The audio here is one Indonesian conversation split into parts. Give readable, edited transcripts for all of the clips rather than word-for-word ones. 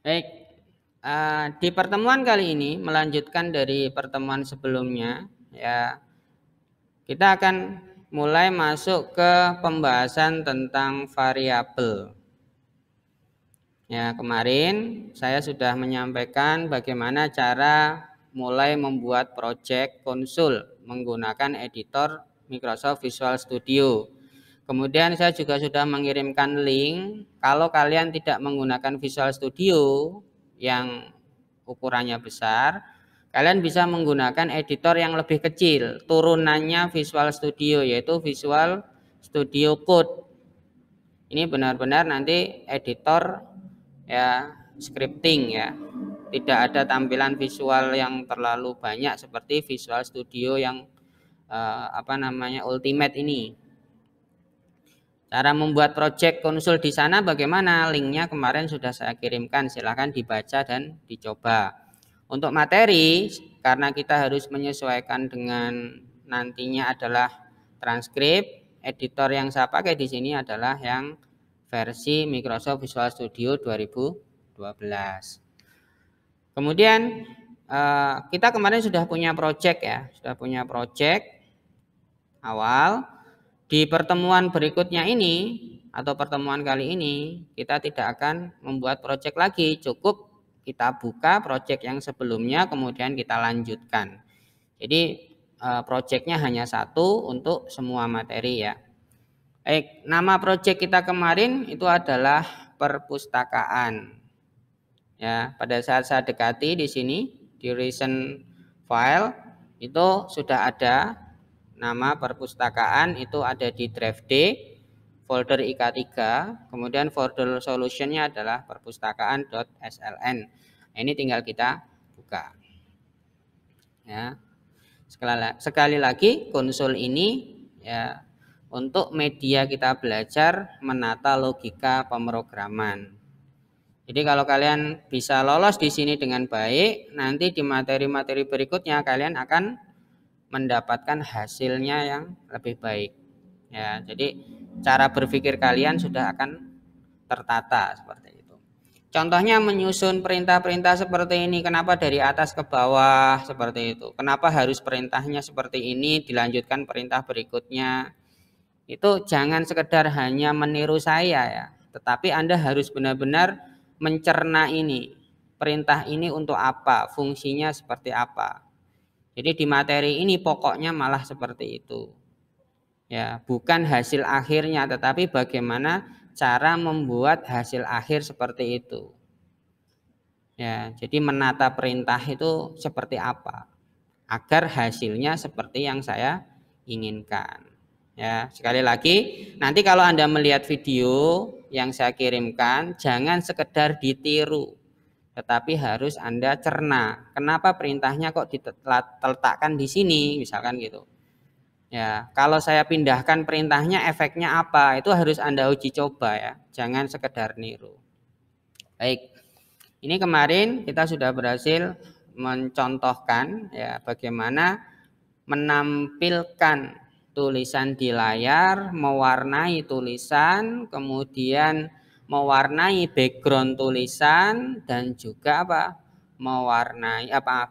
Baik, di pertemuan kali ini melanjutkan dari pertemuan sebelumnya, ya, kita akan mulai masuk ke pembahasan tentang variabel. Ya, kemarin saya sudah menyampaikan bagaimana cara mulai membuat project konsul menggunakan editor Microsoft Visual Studio. Kemudian saya juga sudah mengirimkan link kalau kalian tidak menggunakan Visual Studio yang ukurannya besar, kalian bisa menggunakan editor yang lebih kecil, turunannya Visual Studio yaitu Visual Studio Code. Ini benar-benar nanti editor ya scripting ya. Tidak ada tampilan visual yang terlalu banyak seperti Visual Studio yang Ultimate ini. Cara membuat project konsul di sana bagaimana? Linknya kemarin sudah saya kirimkan, silahkan dibaca dan dicoba. Untuk materi, karena kita harus menyesuaikan dengan nantinya adalah transkrip, editor yang saya pakai di sini adalah yang versi Microsoft Visual Studio 2012. Kemudian kita kemarin sudah punya project ya, sudah punya project awal. Di pertemuan berikutnya ini atau pertemuan kali ini kita tidak akan membuat project lagi, cukup kita buka project yang sebelumnya kemudian kita lanjutkan. Jadi projectnya hanya satu untuk semua materi ya. Baik, nama project kita kemarin itu adalah perpustakaan. Ya, pada saat saya dekati di sini di recent file itu sudah ada nama perpustakaan, itu ada di drive D, folder IK3, kemudian folder solutionnya adalah perpustakaan.sln. Ini tinggal kita buka. Ya. Sekali lagi konsol ini ya untuk media kita belajar menata logika pemrograman. Jadi kalau kalian bisa lolos di sini dengan baik, nanti di materi-materi berikutnya kalian akan mendapatkan hasilnya yang lebih baik. Ya, jadi cara berpikir kalian sudah akan tertata seperti itu. Contohnya menyusun perintah-perintah seperti ini, kenapa dari atas ke bawah seperti itu? Kenapa harus perintahnya seperti ini dilanjutkan perintah berikutnya? Itu jangan sekedar hanya meniru saya ya, tetapi Anda harus benar-benar mencerna ini. Perintah ini untuk apa? Fungsinya seperti apa? Jadi di materi ini pokoknya malah seperti itu. Ya, bukan hasil akhirnya tetapi bagaimana cara membuat hasil akhir seperti itu. Ya, jadi menata perintah itu seperti apa agar hasilnya seperti yang saya inginkan. Ya, sekali lagi, nanti kalau Anda melihat video yang saya kirimkan, jangan sekedar ditiru, tetapi harus Anda cerna. Kenapa perintahnya kok diletakkan di sini, misalkan gitu. Ya, kalau saya pindahkan perintahnya efeknya apa? Itu harus Anda uji coba ya. Jangan sekedar niru. Baik. Ini kemarin kita sudah berhasil mencontohkan ya bagaimana menampilkan tulisan di layar, mewarnai tulisan, kemudian mewarnai background tulisan dan juga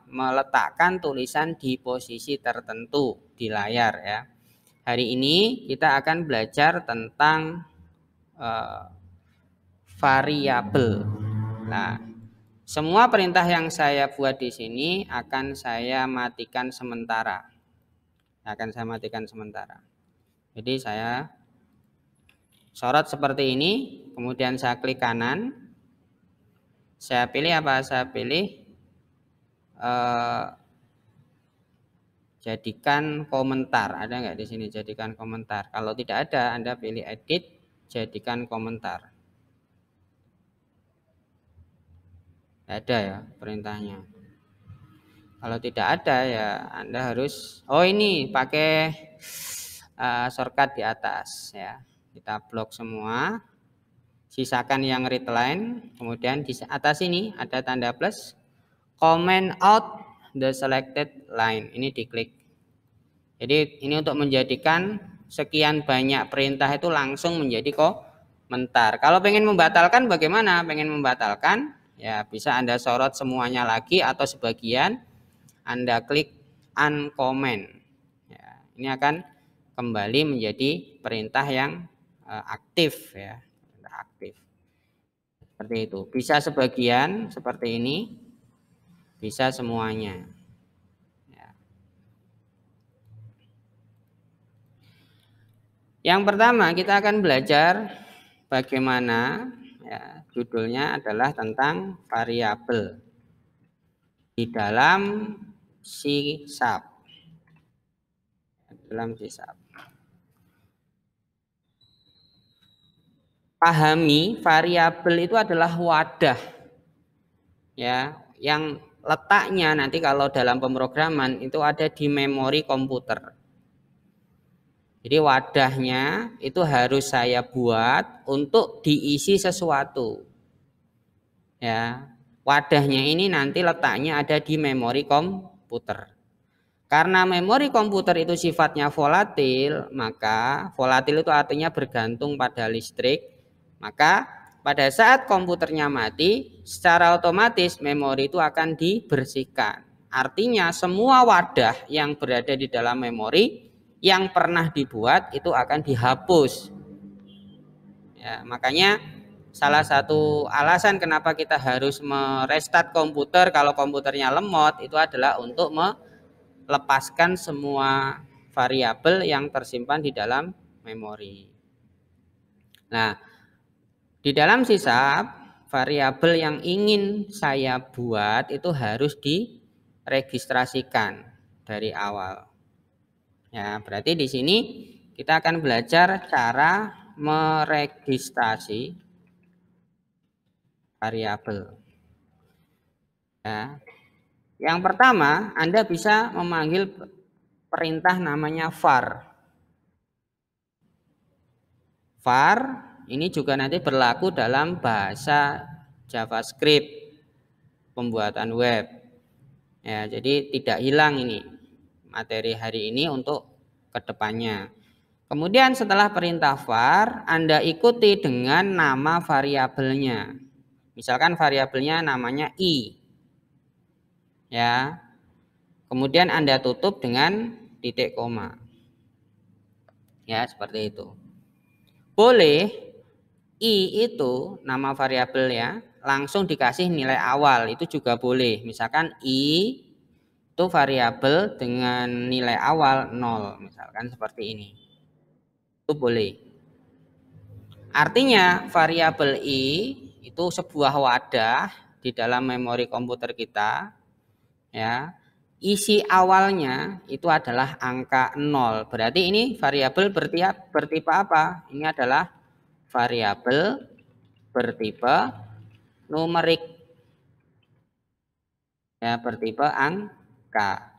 meletakkan tulisan di posisi tertentu di layar ya. Hari ini kita akan belajar tentang variabel. Nah, semua perintah yang saya buat di sini akan saya matikan sementara. Jadi saya sorot seperti ini, kemudian saya klik kanan. Saya pilih apa? Saya pilih jadikan komentar. Ada nggak di sini jadikan komentar? Kalau tidak ada, Anda pilih edit, jadikan komentar. Ada ya perintahnya. Kalau tidak ada ya Anda harus ini pakai shortcut di atas ya. Kita blok semua. Sisakan yang read line, kemudian di atas ini ada tanda plus, comment out the selected line. Ini diklik. Jadi ini untuk menjadikan sekian banyak perintah itu langsung menjadi komentar. Kalau pengen membatalkan bagaimana? Pengen membatalkan Ya, bisa Anda sorot semuanya lagi atau sebagian, Anda klik uncomment. Ya, ini akan kembali menjadi perintah yang aktif ya, aktif. Seperti itu. Bisa sebagian seperti ini, bisa semuanya. Ya. Yang pertama kita akan belajar bagaimana, ya, judulnya adalah tentang variabel di dalam C#. Dalam C#. Pahami variabel itu adalah wadah, ya, yang letaknya nanti kalau dalam pemrograman itu ada di memori komputer. Jadi wadahnya itu harus saya buat untuk diisi sesuatu. Ya, wadahnya ini nanti letaknya ada di memori komputer. Karena memori komputer itu sifatnya volatil, maka volatil itu artinya bergantung pada listrik. Maka pada saat komputernya mati, secara otomatis memori itu akan dibersihkan. Artinya semua wadah yang berada di dalam memori yang pernah dibuat itu akan dihapus. Ya, makanya salah satu alasan kenapa kita harus merestart komputer kalau komputernya lemot itu adalah untuk lepaskan semua variabel yang tersimpan di dalam memori. Nah, di dalam C#, variabel yang ingin saya buat itu harus diregistrasikan dari awal. Ya, berarti di sini kita akan belajar cara meregistrasi variabel. Ya. Yang pertama, Anda bisa memanggil perintah namanya var. Var ini juga nanti berlaku dalam bahasa JavaScript pembuatan web. Ya, jadi tidak hilang ini materi hari ini untuk kedepannya. Kemudian setelah perintah var, Anda ikuti dengan nama variabelnya. Misalkan variabelnya namanya i. Ya. Kemudian Anda tutup dengan titik koma. Ya, seperti itu. Boleh i itu nama variabel ya, langsung dikasih nilai awal, itu juga boleh. Misalkan i itu variabel dengan nilai awal 0, misalkan seperti ini. Itu boleh. Artinya variabel i itu sebuah wadah di dalam memori komputer kita, ya. Isi awalnya itu adalah angka 0. Berarti ini variabel bertipe apa? Ini adalah variabel bertipe numerik. Ya, bertipe angka.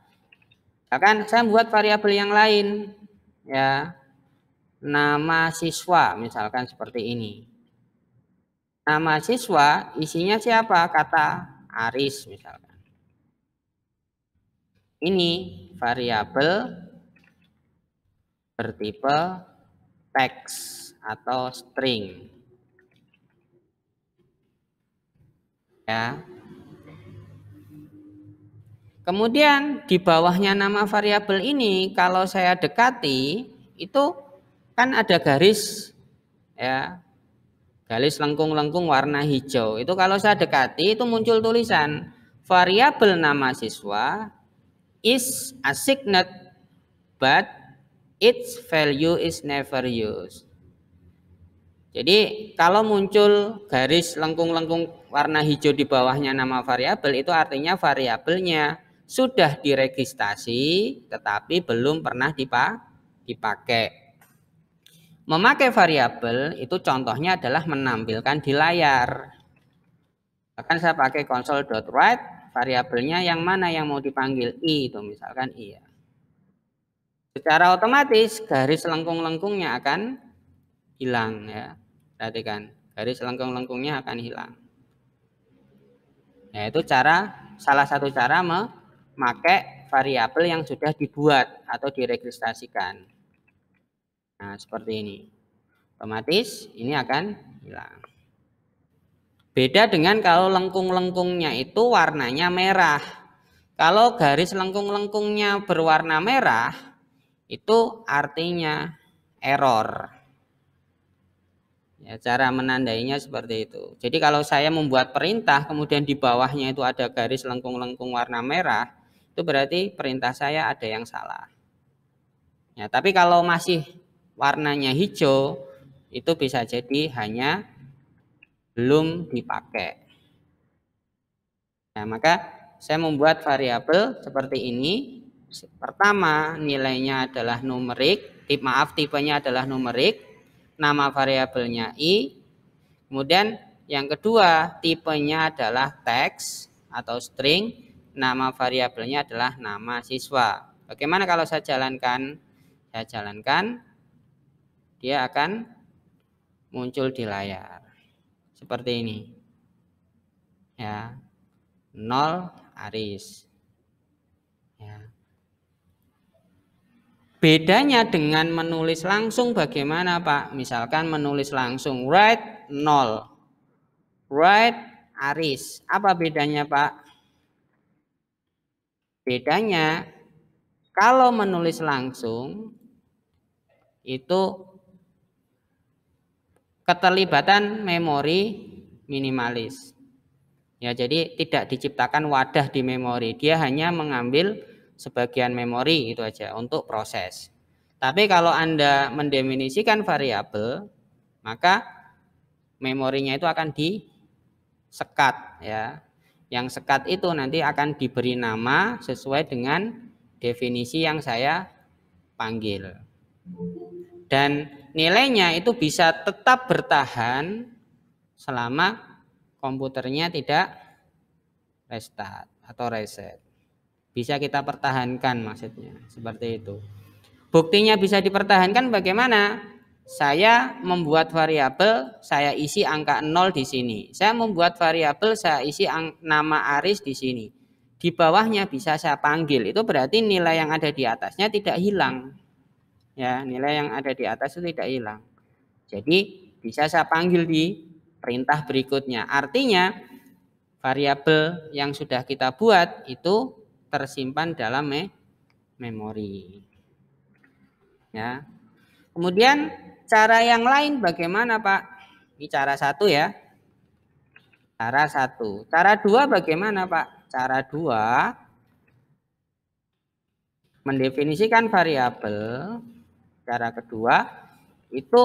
Bahkan saya buat variabel yang lain. Ya. Nama siswa misalkan seperti ini. Nama siswa isinya siapa? Kata Aris misalkan. Ini variabel bertipe teks atau string. Ya. Kemudian di bawahnya nama variabel ini kalau saya dekati itu kan ada garis, ya. Garis lengkung-lengkung warna hijau. Itu kalau saya dekati itu muncul tulisan variabel nama siswa is assigned but its value is never used. Jadi kalau muncul garis lengkung-lengkung warna hijau di bawahnya nama variabel itu artinya variabelnya sudah diregistrasi tetapi belum pernah dipakai. Memakai variabel itu contohnya adalah menampilkan di layar. Bahkan saya pakai console.write, variabelnya yang mana yang mau dipanggil i itu misalkan i. Secara otomatis garis lengkung-lengkungnya akan hilang ya. Perhatikan, garis lengkung-lengkungnya akan hilang. Nah, itu salah satu cara memakai variabel yang sudah dibuat atau diregistrasikan. Nah, seperti ini. Otomatis ini akan hilang. Beda dengan kalau lengkung-lengkungnya itu warnanya merah. Kalau garis lengkung-lengkungnya berwarna merah, itu artinya error. Ya, cara menandainya seperti itu. Jadi kalau saya membuat perintah, kemudian di bawahnya itu ada garis lengkung-lengkung warna merah, itu berarti perintah saya ada yang salah. Ya, tapi kalau masih warnanya hijau, itu bisa jadi hanya belum dipakai. Nah, maka saya membuat variabel seperti ini. Pertama, nilainya adalah numerik, tipenya adalah numerik, nama variabelnya i. Kemudian yang kedua, tipenya adalah teks atau string, nama variabelnya adalah nama siswa. Bagaimana kalau saya jalankan? Saya jalankan, dia akan muncul di layar seperti ini. Ya. 0 Aris. Ya. Bedanya dengan menulis langsung bagaimana, Pak? Misalkan menulis langsung write 0, write Aris. Apa bedanya, Pak? Bedanya kalau menulis langsung itu keterlibatan memori minimalis. Ya, jadi tidak diciptakan wadah di memori, dia hanya mengambil sebagian memori itu aja untuk proses. Tapi kalau Anda mendefinisikan variabel, maka memorinya itu akan disekat ya. Yang sekat itu nanti akan diberi nama sesuai dengan definisi yang saya panggil. Dan nilainya itu bisa tetap bertahan selama komputernya tidak restart atau reset. Bisa kita pertahankan maksudnya, seperti itu. Buktinya bisa dipertahankan bagaimana? Saya membuat variabel, saya isi angka 0 di sini. Saya membuat variabel, saya isi nama Aris di sini. Di bawahnya bisa saya panggil. Itu berarti nilai yang ada di atasnya tidak hilang. Ya, nilai yang ada di atas itu tidak hilang. Jadi bisa saya panggil di perintah berikutnya. Artinya variabel yang sudah kita buat itu tersimpan dalam memori. Ya. Kemudian cara yang lain bagaimana, Pak? Ini cara satu ya. Cara satu. Cara dua bagaimana, Pak? Cara dua mendefinisikan variabel. Cara kedua itu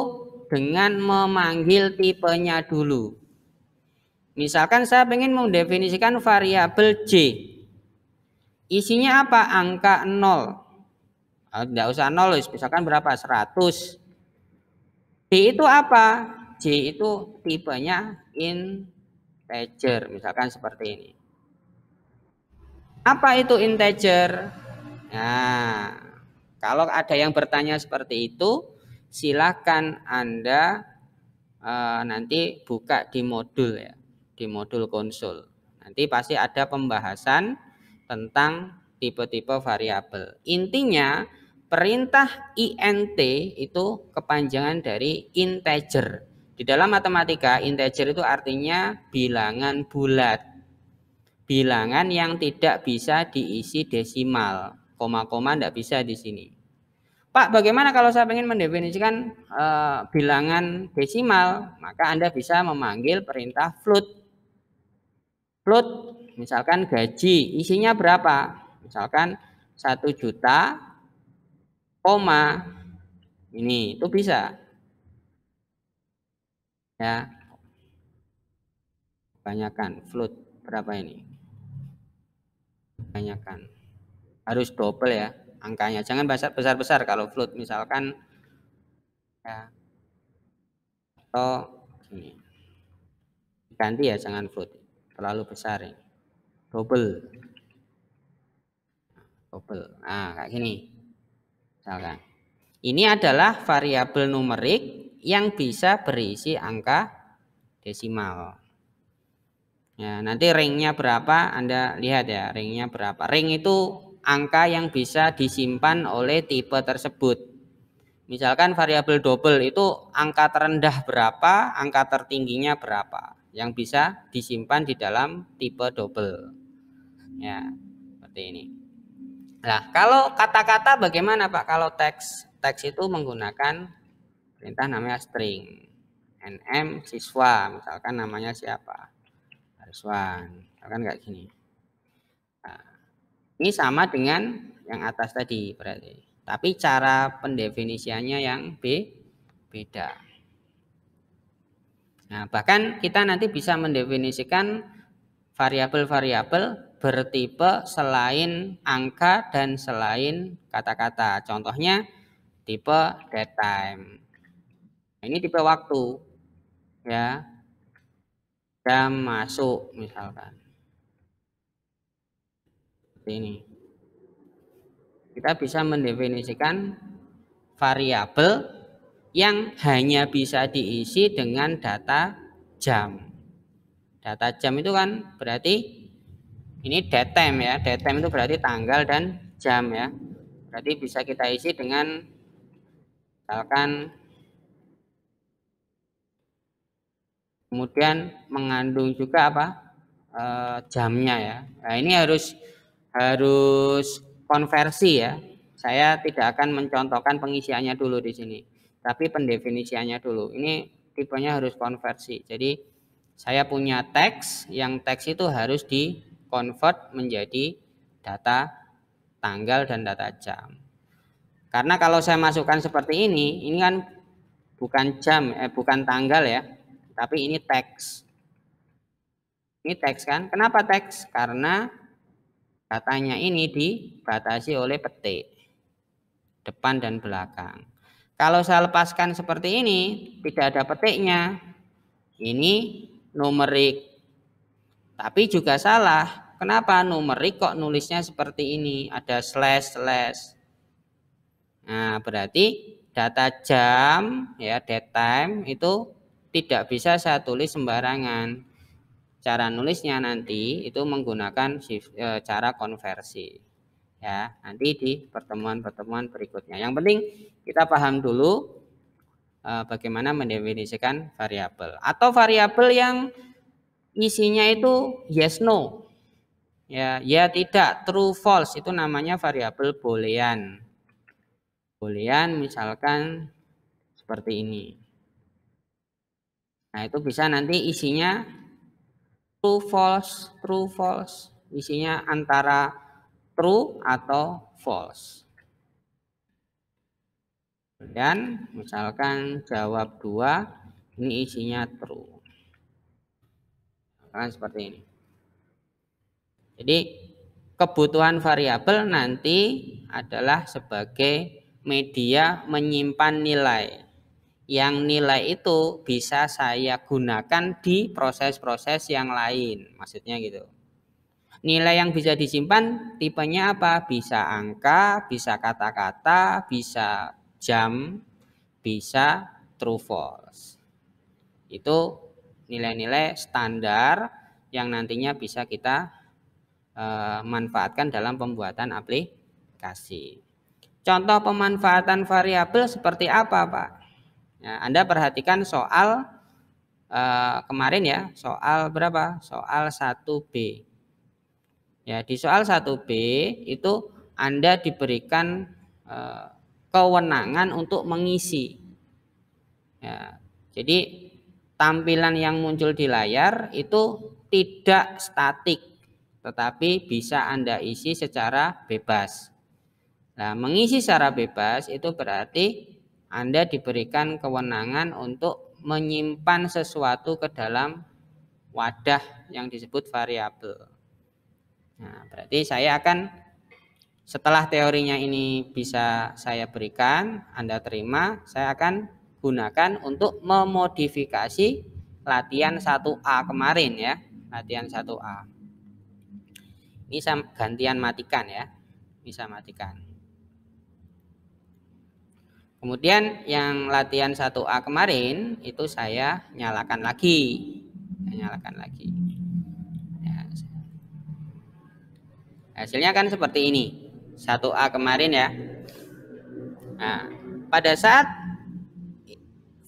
dengan memanggil tipenya dulu. Misalkan saya ingin mendefinisikan variabel J. Isinya apa? Angka 0. Tidak usah 0, misalkan berapa? 100. J itu apa? J itu tipenya integer, misalkan seperti ini. Apa itu integer? Nah, kalau ada yang bertanya seperti itu, silakan Anda nanti buka di modul ya, di modul konsul. Nanti pasti ada pembahasan tentang tipe-tipe variabel. Intinya perintah int itu kepanjangan dari integer. Di dalam matematika integer itu artinya bilangan bulat. Bilangan yang tidak bisa diisi desimal. Koma-koma tidak bisa di sini. Pak, bagaimana kalau saya ingin mendefinisikan bilangan desimal? Maka Anda bisa memanggil perintah float. Float, misalkan gaji, isinya berapa? Misalkan 1 juta, koma, ini, itu bisa. Ya, kebanyakan, float, berapa ini? Kebanyakan. Harus double ya angkanya, jangan besar-besar kalau float, misalkan ya, atau ini. Ganti ya, jangan float, terlalu besar ini. Double. Nah, kayak gini. Misalkan. Ini adalah variabel numerik yang bisa berisi angka desimal. Ya, nanti ringnya berapa? Anda lihat ya, ringnya berapa. Ring itu angka yang bisa disimpan oleh tipe tersebut. Misalkan variabel double itu angka terendah berapa, angka tertingginya berapa. yang bisa disimpan di dalam tipe double. Ya, seperti ini. Nah, kalau kata-kata bagaimana Pak? Kalau teks itu menggunakan perintah namanya string. NM siswa, misalkan namanya siapa? Arswan. Misalkan kayak gini. Nah, ini sama dengan yang atas tadi berarti. Tapi cara pendefinisiannya yang beda. Nah, bahkan kita nanti bisa mendefinisikan variabel-variabel bertipe selain angka dan selain kata-kata. Contohnya tipe datetime. Ini tipe waktu, ya, jam masuk misalkan. Seperti ini. Kita bisa mendefinisikan variabel yang hanya bisa diisi dengan data jam. Data jam itu kan berarti ini datetime ya. Datetime itu berarti tanggal dan jam ya. Berarti bisa kita isi dengan misalkan kemudian mengandung juga apa? Jamnya ya. Nah, ini harus konversi ya. Saya tidak akan mencontohkan pengisiannya dulu di sini, tapi pendefinisiannya dulu. Ini tipenya harus konversi. Jadi saya punya teks, yang teks itu harus di-convert menjadi data tanggal dan data jam. Karena kalau saya masukkan seperti ini kan bukan jam, bukan tanggal ya, tapi ini teks. Ini teks kan? Kenapa teks? Karena datanya ini dibatasi oleh petik, depan dan belakang. Kalau saya lepaskan seperti ini, tidak ada petiknya, ini numerik. Tapi juga salah. Kenapa numerik kok nulisnya seperti ini? Ada slash. Nah, berarti data jam, ya, datetime itu tidak bisa saya tulis sembarangan. Cara nulisnya nanti itu menggunakan cara konversi. Ya, nanti di pertemuan-pertemuan berikutnya. Yang penting kita paham dulu bagaimana mendefinisikan variabel atau variabel yang isinya itu yes no. Ya tidak, true false itu namanya variabel boolean. Boolean misalkan seperti ini. Nah, itu bisa nanti isinya true false, isinya antara true atau false. Dan misalkan jawab 2, ini isinya true. Nah, seperti ini. Jadi kebutuhan variabel nanti adalah sebagai media menyimpan nilai. Yang nilai itu bisa saya gunakan di proses-proses yang lain. Maksudnya gitu. Nilai yang bisa disimpan tipenya apa? Bisa angka, bisa kata-kata, bisa jam, bisa true false. Itu nilai-nilai standar yang nantinya bisa kita manfaatkan dalam pembuatan aplikasi. Contoh pemanfaatan variabel seperti apa, Pak? Ya, Anda perhatikan soal kemarin ya, soal berapa? Soal 1B. Ya, di soal 1B itu Anda diberikan kewenangan untuk mengisi. Ya, jadi tampilan yang muncul di layar itu tidak statik, tetapi bisa Anda isi secara bebas. Nah, mengisi secara bebas itu berarti Anda diberikan kewenangan untuk menyimpan sesuatu ke dalam wadah yang disebut variabel. Nah, berarti saya akan setelah teorinya ini bisa saya berikan, Anda terima, saya akan gunakan untuk memodifikasi latihan 1A kemarin ya, latihan 1A. Ini saya gantian matikan ya, bisa matikan. Kemudian yang latihan 1A kemarin itu saya nyalakan lagi. Ya. Hasilnya kan seperti ini. 1A kemarin ya. Nah, pada saat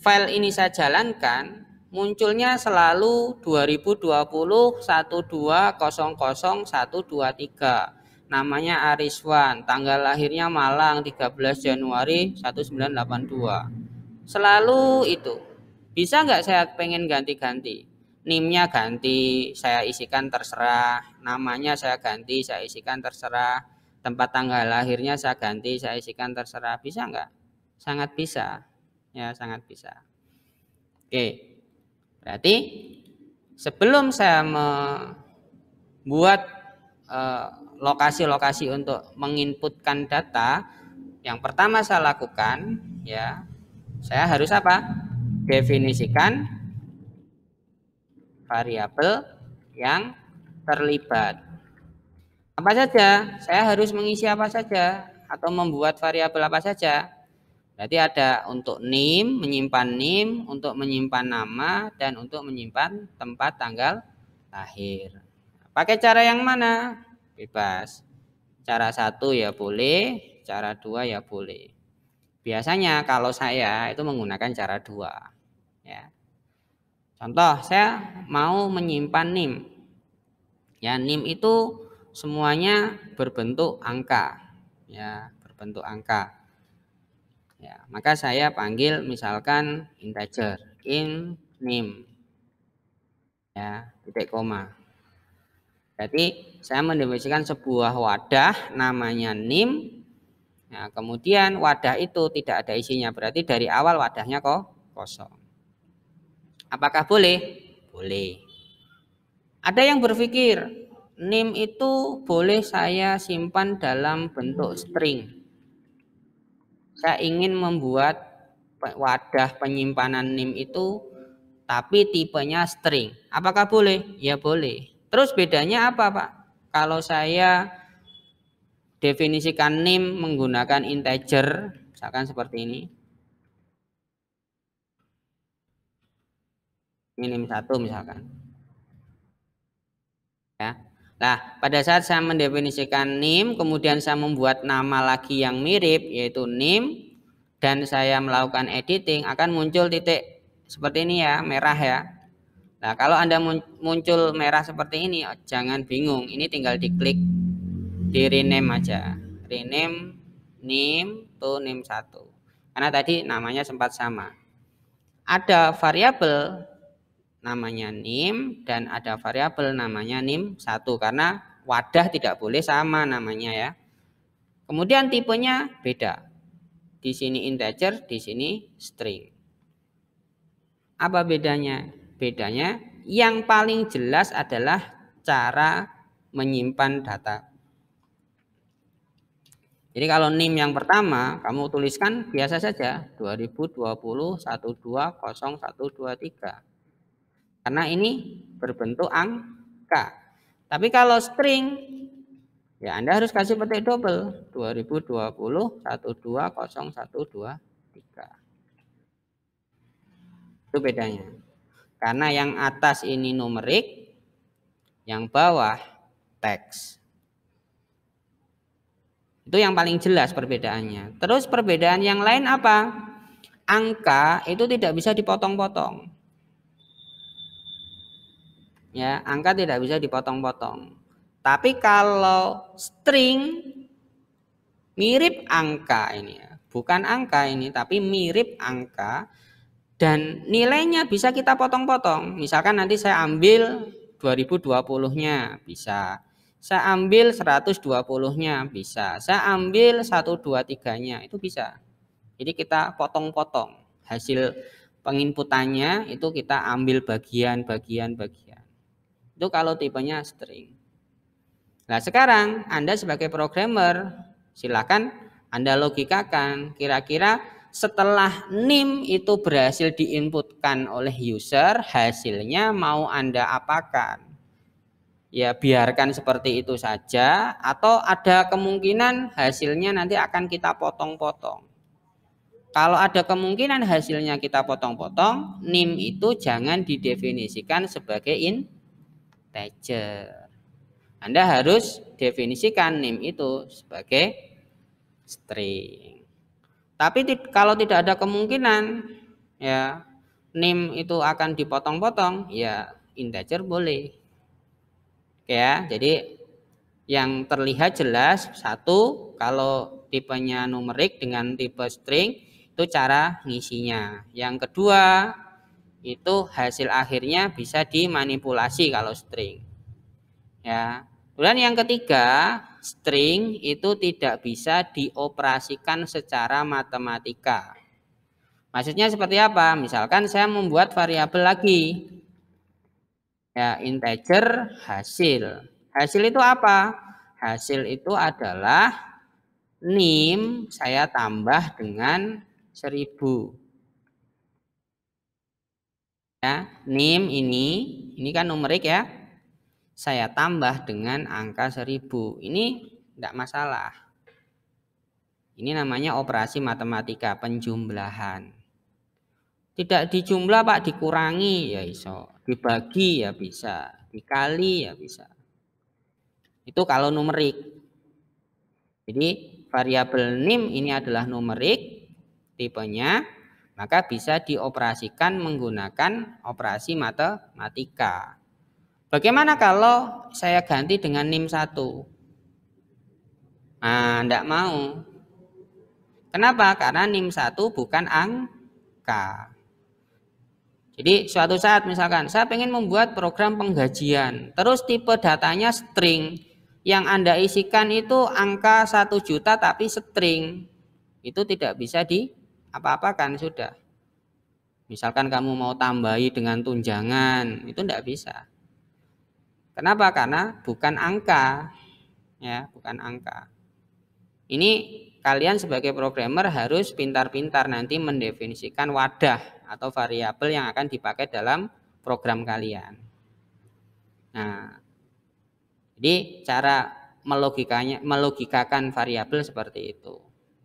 file ini saya jalankan, munculnya selalu 2020 1200123. Namanya Ariswan, tanggal lahirnya Malang 13 Januari 1982. Selalu itu. Bisa nggak saya pengen ganti-ganti? NIM-nya ganti, saya isikan terserah. Namanya saya ganti, saya isikan terserah. Tempat tanggal lahirnya saya ganti, saya isikan terserah. Bisa nggak? Sangat bisa. Ya, sangat bisa. Oke. Berarti sebelum saya membuat lokasi-lokasi untuk menginputkan data, yang pertama saya lakukan, ya, saya harus apa? Definisikan variabel yang terlibat. Apa saja? Saya harus mengisi apa saja atau membuat variabel apa saja. Berarti ada untuk NIM, menyimpan NIM, untuk menyimpan nama, dan untuk menyimpan tempat tanggal lahir. Pakai cara yang mana? Bebas. Cara satu ya boleh, cara dua ya boleh. Biasanya kalau saya itu menggunakan cara dua. Ya. Contoh, saya mau menyimpan NIM. Ya, NIM itu semuanya berbentuk angka. Ya, berbentuk angka. Ya, maka saya panggil misalkan integer, int NIM. Ya, titik koma. Jadi saya mendefinisikan sebuah wadah namanya NIM. Nah, kemudian wadah itu tidak ada isinya, berarti dari awal wadahnya kok kosong. Apakah boleh? Boleh. Ada yang berpikir NIM itu boleh saya simpan dalam bentuk string. Saya ingin membuat wadah penyimpanan NIM itu tapi tipenya string. Apakah boleh? Ya boleh. Terus bedanya apa, Pak? Kalau saya definisikan NIM menggunakan integer, misalkan seperti ini. Ini NIM 1 misalkan. Ya. Nah, pada saat saya mendefinisikan NIM, kemudian saya membuat nama lagi yang mirip, yaitu NIM, dan saya melakukan editing, akan muncul titik seperti ini ya, merah ya. Nah, kalau Anda muncul merah seperti ini, jangan bingung, ini tinggal diklik, di rename aja. Rename NIM to NIM 1. Karena tadi namanya sempat sama. Ada variabel namanya NIM dan ada variabel namanya NIM 1 karena wadah tidak boleh sama namanya ya. Kemudian tipenya beda. Di sini integer, di sini string. Apa bedanya? Bedanya yang paling jelas adalah cara menyimpan data. Jadi kalau NIM yang pertama kamu tuliskan biasa saja 2020 1200123. Karena ini berbentuk angka. Tapi kalau string, ya Anda harus kasih petik double. 2020 1200123. Itu bedanya. Karena yang atas ini numerik, yang bawah teks. Itu yang paling jelas perbedaannya. Terus perbedaan yang lain apa? Angka itu tidak bisa dipotong-potong. Ya, angka tidak bisa dipotong-potong. Tapi kalau string mirip angka ini ya, bukan angka ini tapi mirip angka dan nilainya bisa kita potong-potong. Misalkan nanti saya ambil 2020-nya bisa. Saya ambil 120-nya bisa. Saya ambil 123-nya itu bisa. Jadi kita potong-potong. Hasil penginputannya itu kita ambil bagian-bagian. Itu kalau tipenya string. Nah sekarang Anda sebagai programmer silakan Anda logikakan kira-kira setelah NIM itu berhasil diinputkan oleh user, hasilnya mau Anda apakan? Ya biarkan seperti itu saja atau ada kemungkinan hasilnya nanti akan kita potong-potong. Kalau ada kemungkinan hasilnya kita potong-potong, NIM itu jangan didefinisikan sebagai integer. Anda harus definisikan NIM itu sebagai string. Tapi kalau tidak ada kemungkinan, ya NIM itu akan dipotong-potong, ya integer boleh. Ya, jadi yang terlihat jelas satu, kalau tipenya numerik dengan tipe string itu cara ngisinya. Yang kedua, itu hasil akhirnya bisa dimanipulasi kalau string. Ya. Kemudian yang ketiga, string itu tidak bisa dioperasikan secara matematika. Maksudnya seperti apa? Misalkan saya membuat variabel lagi. Ya, integer hasil. Hasil itu apa? Hasil itu adalah NIM saya tambah dengan 1000. Ya, NIM ini kan numerik ya. Saya tambah dengan angka 1000. Ini tidak masalah. Ini namanya operasi matematika, penjumlahan. Tidak dijumlah Pak, dikurangi ya iso, dibagi ya bisa, dikali ya bisa. Itu kalau numerik. Jadi variabel NIM ini adalah numerik tipenya, maka bisa dioperasikan menggunakan operasi matematika. Bagaimana kalau saya ganti dengan NIM 1? Nah, enggak mau. Kenapa? Karena NIM 1 bukan angka. Jadi suatu saat misalkan saya ingin membuat program penggajian, terus tipe datanya string, yang Anda isikan itu angka 1 juta tapi string, itu tidak bisa diapa-apakan sudah. Misalkan kamu mau tambahi dengan tunjangan, itu tidak bisa. Kenapa? Karena bukan angka, ya, bukan angka. Ini kalian sebagai programmer harus pintar-pintar nanti mendefinisikan wadah atau variabel yang akan dipakai dalam program kalian. Nah, jadi cara melogikakan variabel seperti itu.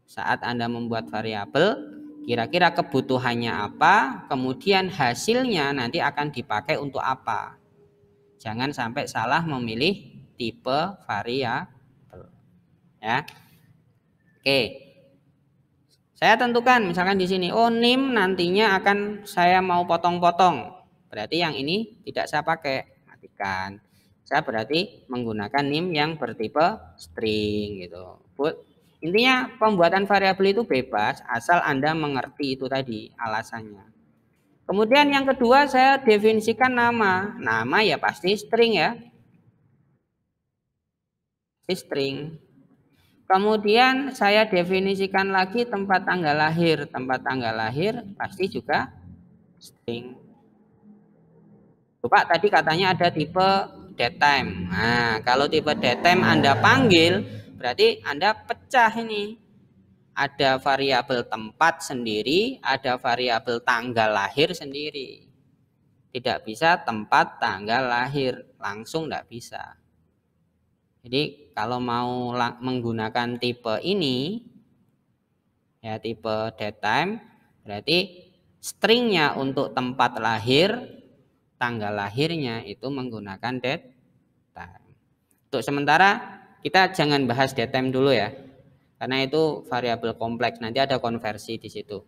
Saat Anda membuat variabel, kira-kira kebutuhannya apa, kemudian hasilnya nanti akan dipakai untuk apa. Jangan sampai salah memilih tipe variabel. Ya. Oke. Saya tentukan misalkan di sini, oh NIM nantinya akan saya mau potong-potong. Berarti yang ini tidak saya pakai, matikan. Saya berarti menggunakan NIM yang bertipe string gitu. Intinya pembuatan variabel itu bebas asal Anda mengerti itu tadi alasannya. Kemudian yang kedua saya definisikan nama. Nama ya pasti string ya. String. Kemudian saya definisikan lagi tempat tanggal lahir. Tempat tanggal lahir pasti juga string. Pak tadi katanya ada tipe datetime. Nah, kalau tipe datetime Anda panggil, berarti Anda pecah ini. Ada variabel tempat sendiri, ada variabel tanggal lahir sendiri. Tidak bisa tempat tanggal lahir, langsung tidak bisa. Jadi kalau mau menggunakan tipe ini, ya tipe datetime, berarti stringnya untuk tempat lahir, tanggal lahirnya itu menggunakan datetime. Untuk sementara kita jangan bahas datetime dulu ya, karena itu variabel kompleks, nanti ada konversi di situ.